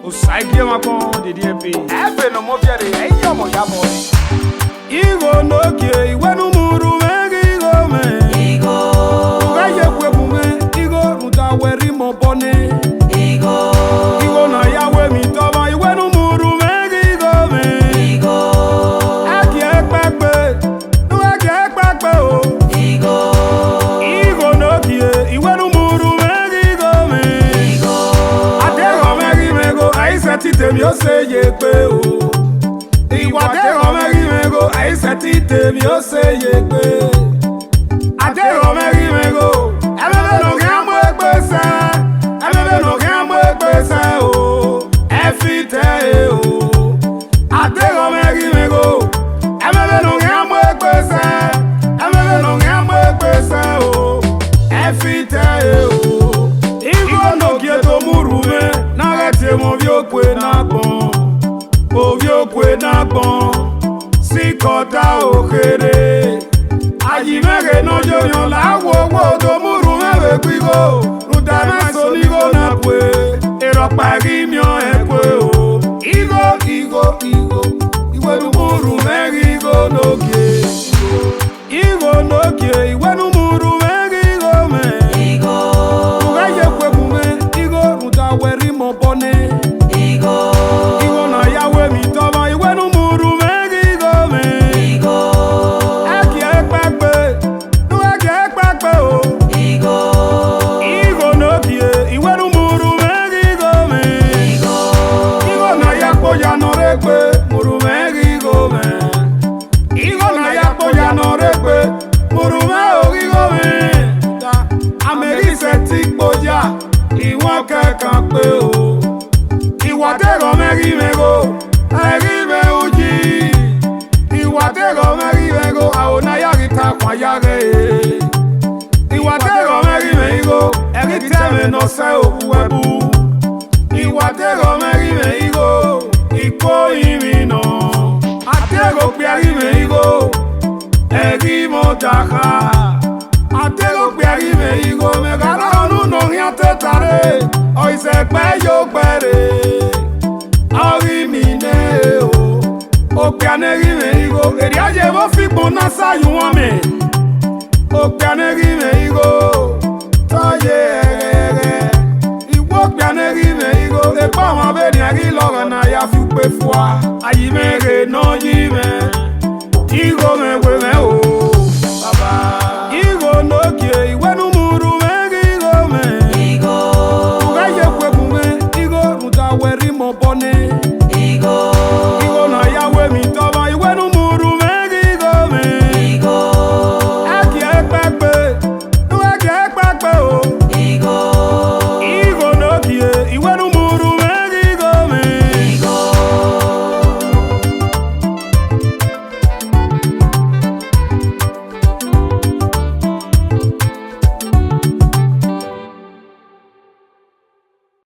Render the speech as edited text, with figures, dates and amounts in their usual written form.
Osagienwangbon the DMP. Efe no mo fiere, eyo mo ya mo. IGHONOGIE iwenumuru mengigo me. Ugaye kwebume, igo mutaweri mobone. Igo na yawe mitoma iwenumuru mengigo me. Agi ekpekpe o. IGHONOGIE iwenumuru mengigo me. Adero meri mego aiseti temi oseye pe o. Adero meri mego aiseti temi oseye pe. Adero meri mego emebe no gambo ekpese. Emebe no gambo ekpese o. Efite o. Adero meri mego emebe no gambo ekpese. Emebe no gambo ekpese o. Efite o. IGHONOGIE to murume narete mo viokwe na bon. Oviokwe na bon. Sikota okere. Ajimege no jonyo la wo to murume bekwigo. Rutame soligo na kwe. Eropagi mio ekwe o. Iwenu murume IGHONOGIE. IGHONOGIE iwenu murume me. Ugaye kwebume igo mutaweri mobone. Igo na yawe mitoma iwenu murume me. Agi ekpekpe o. IGHONOGIE iwenu murume me. Igo na yakpo ya norekwe murume me. Igo na yakpo ya norekwe murume me. Ameri seti kpoja iwon kekan pe o. Iwadero meri mego eri me uji. Iwadero meri mego aona yarita kwa yare. Iwadero meri mego eri teme no se obuwebu. Iwadero meri mego iko imino. Adero piari mego eri motaka. Adero piari mego megala onu no riante tare. Oise pe yo pere. Ori mine o. Opianeri mego eri aje bo fi pon na sa yu won me.